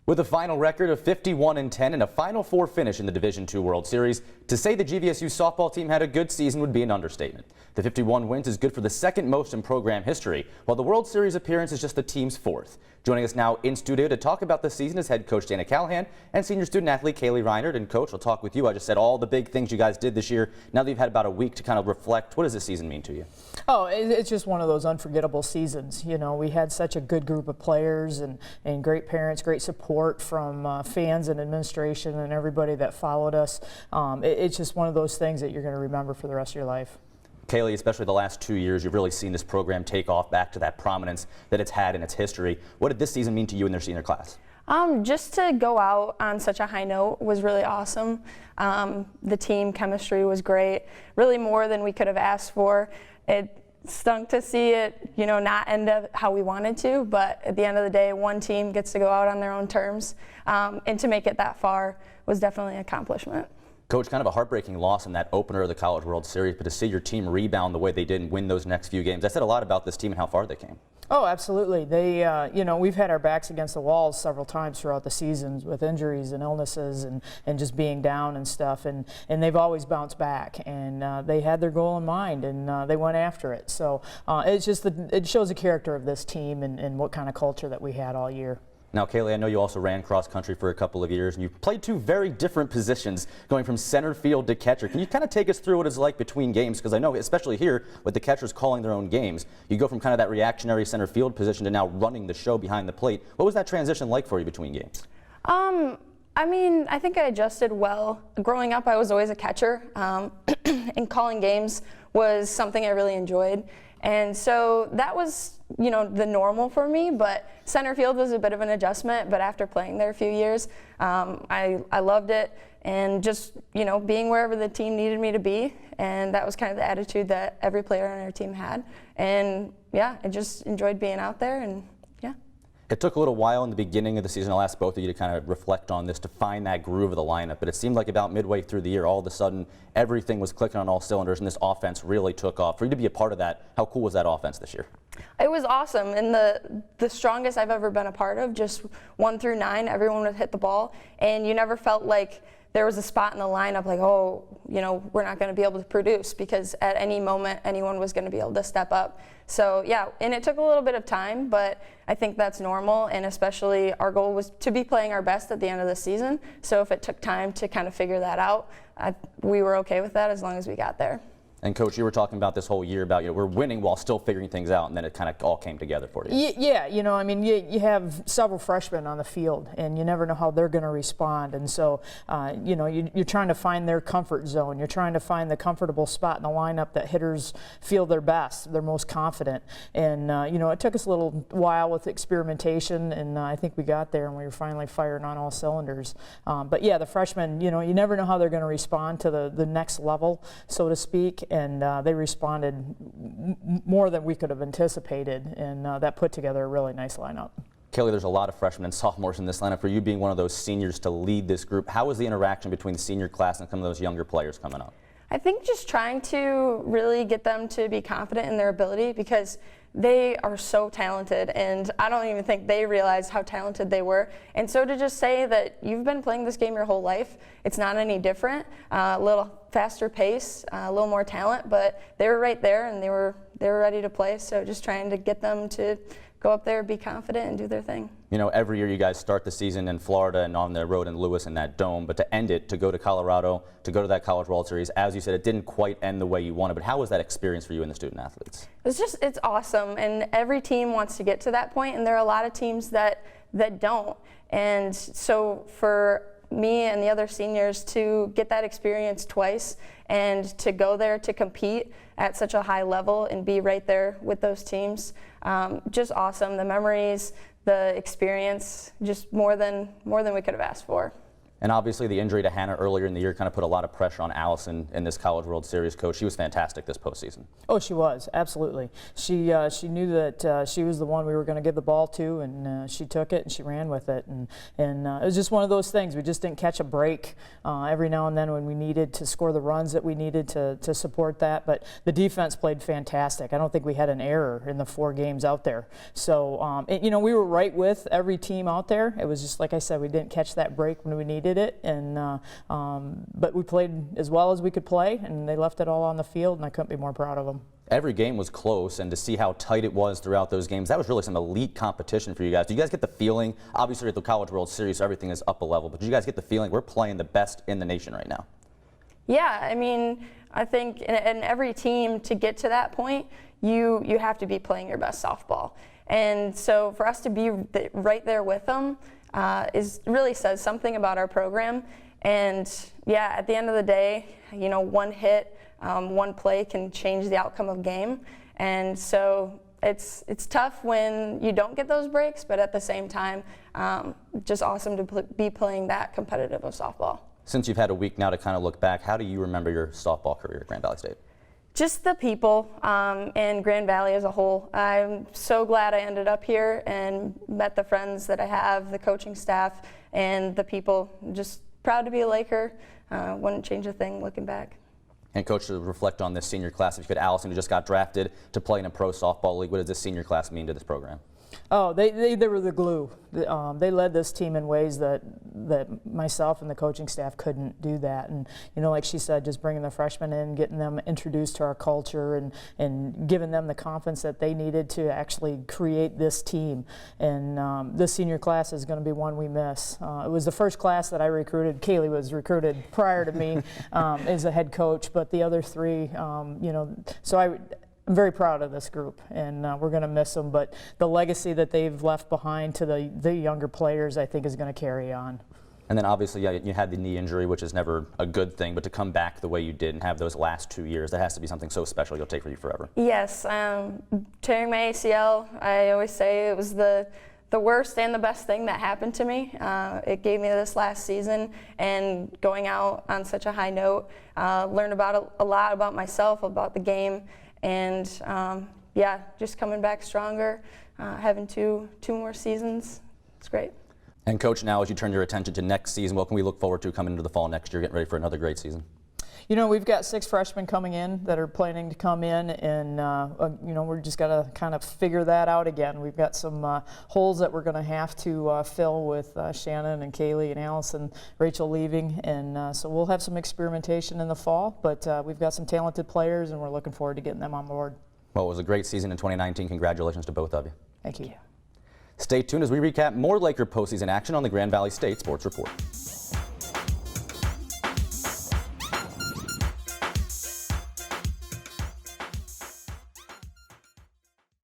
With a final record of 51-10 and a Final Four finish in the Division II World Series, to say the GVSU softball team had a good season would be an understatement. The 51 wins is good for the second most in program history, while the World Series appearance is just the team's fourth. Joining us now in studio to talk about the season is head coach Dana Callahan and senior student athlete Kaylee Reinert. And coach, I'll talk with you. I just said all the big things you guys did this year. Now that you've had about a week to kind of reflect, what does this season mean to you? Oh, it's just one of those unforgettable seasons. You know, we had such a good group of players and great parents, great support from fans and administration and everybody that followed us. It's just one of those things that you're going to remember for the rest of your life. Kaylee, especially the last 2 years, you've really seen this program take off back to that prominence that it's had in its history. What did this season mean to you and their senior class? Just to go out on such a high note was really awesome. The team chemistry was great, really more than we could have asked for. It stunk to see it, you know, not end up how we wanted to, but at the end of the day, one team gets to go out on their own terms, and to make it that far was definitely an accomplishment. Coach, kind of a heartbreaking loss in that opener of the College World Series, but to see your team rebound the way they did and win those next few games, that said a lot about this team and how far they came. Oh, absolutely. They, you know, we've had our backs against the walls several times throughout the seasons with injuries and illnesses and just being down and stuff, and they've always bounced back, and they had their goal in mind, and they went after it. So it's just it shows the character of this team and what kind of culture that we had all year. Now, Kaylee, I know you also ran cross country for a couple of years, and you played two very different positions, going from center field to catcher. Can you kind of take us through what it's like between games? Because I know, especially here, with the catchers calling their own games, you go from kind of that reactionary center field position to now running the show behind the plate. What was that transition like for you between games? I mean, I think I adjusted well. Growing up, I was always a catcher, and calling games was something I really enjoyed. And so that was, you know, the normal for me, but center field was a bit of an adjustment. But after playing there a few years, I loved it, and just, you know, being wherever the team needed me to be. And that was kind of the attitude that every player on our team had. And yeah, I just enjoyed being out there, and yeah. It took a little while in the beginning of the season. I'll ask both of you to kind of reflect on this, to find that groove of the lineup. But it seemed like about midway through the year, all of a sudden, everything was clicking on all cylinders, and this offense really took off. For you to be a part of that, how cool was that offense this year? It was awesome, and the strongest I've ever been a part of. Just 1 through 9, everyone would hit the ball, and you never felt like there was a spot in the lineup like, oh, you know, we're not going to be able to produce, because at any moment anyone was going to be able to step up. So yeah, and it took a little bit of time, but I think that's normal, and especially our goal was to be playing our best at the end of the season. So if it took time to kind of figure that out, we were okay with that as long as we got there. And Coach, you were talking about this whole year about, you know, we're winning while still figuring things out, and then it kind of all came together for you. Yeah, you know, I mean, you have several freshmen on the field, and you never know how they're going to respond. And so, you know, you're trying to find their comfort zone. You're trying to find the comfortable spot in the lineup that hitters feel their best, they're most confident. And, you know, it took us a little while with experimentation, and I think we got there, and we were finally firing on all cylinders. But yeah, the freshmen, you know, you never know how they're going to respond to the next level, so to speak. And they responded more than we could have anticipated, and that put together a really nice lineup. Kelly, there's a lot of freshmen and sophomores in this lineup. For you being one of those seniors to lead this group, how was the interaction between the senior class and some of those younger players coming up? I think just trying to really get them to be confident in their ability, because they are so talented, and I don't even think they realized how talented they were. And so to just say that you've been playing this game your whole life, it's not any different, a little faster pace, a little more talent, but they were right there, and they were ready to play. So just trying to get them to go up there, be confident, and do their thing. You know, every year you guys start the season in Florida and on the road in Lewis in that dome, but to end it, to go to Colorado, to go to that College World Series, as you said, it didn't quite end the way you wanted, but how was that experience for you and the student athletes? It's awesome, and every team wants to get to that point, and there are a lot of teams that don't. And so for me and the other seniors to get that experience twice, and to go there to compete at such a high level and be right there with those teams, just awesome. The memories, the experience, just more than we could have asked for. And obviously the injury to Hannah earlier in the year kind of put a lot of pressure on Allison in this College World Series. Coach, she was fantastic this postseason. Oh, she was, absolutely. She knew that she was the one we were going to give the ball to, and she took it and she ran with it. And it was just one of those things. We just didn't catch a break every now and then when we needed to score the runs that we needed to support that. But the defense played fantastic. I don't think we had an error in the 4 games out there. So, you know, we were right with every team out there. It was just like I said, we didn't catch that break when we needed it, and but we played as well as we could play, and they left it all on the field, and I couldn't be more proud of them. Every game was close, and to see how tight it was throughout those games, that was really some elite competition for you guys. Do you guys get the feeling, obviously at the College World Series, everything is up a level, but do you guys get the feeling we're playing the best in the nation right now? Yeah, I mean, I think in every team, to get to that point, you have to be playing your best softball. And so for us to be right there with them really says something about our program. And yeah, at the end of the day, you know, one hit, one play can change the outcome of game. And so it's tough when you don't get those breaks, but at the same time, just awesome to be playing that competitive of softball. Since you've had a week now to kind of look back, how do you remember your softball career at Grand Valley State? Just the people and Grand Valley as a whole. I'm so glad I ended up here and met the friends that I have, the coaching staff, and the people. Just proud to be a Laker. Wouldn't change a thing looking back. And Coach, to reflect on this senior class, if you could, Allison, who just got drafted to play in a pro softball league, what does this senior class mean to this program? Oh, they were the glue. They led this team in ways that myself and the coaching staff couldn't do that. And you know, like she said, just bringing the freshmen in, getting them introduced to our culture, and giving them the confidence that they needed to actually create this team. And this senior class is going to be one we miss. It was the first class that I recruited. Kaylee was recruited prior to me as a head coach, but the other 3, you know, so I'm very proud of this group, and we're going to miss them, but the legacy that they've left behind to the younger players, I think, is going to carry on. And then obviously, yeah, you had the knee injury, which is never a good thing, but to come back the way you did and have those last 2 years, that has to be something so special you'll take for you forever. Yes, tearing my ACL, I always say it was the worst and the best thing that happened to me. It gave me this last season, and going out on such a high note, learned about a lot about myself, about the game. And yeah, just coming back stronger, having two more seasons, it's great. And Coach, now as you turn your attention to next season, what can we look forward to coming into the fall next year, getting ready for another great season? You know, we've got 6 freshmen coming in that are planning to come in, and you know, we're just got to kind of figure that out again. We've got some holes that we're going to have to fill with Shannon and Kaylee and Allison, Rachel leaving, and so we'll have some experimentation in the fall, but we've got some talented players, and we're looking forward to getting them on board. Well, it was a great season in 2019. Congratulations to both of you. Thank you. Stay tuned as we recap more Laker postseason action on the Grand Valley State Sports Report.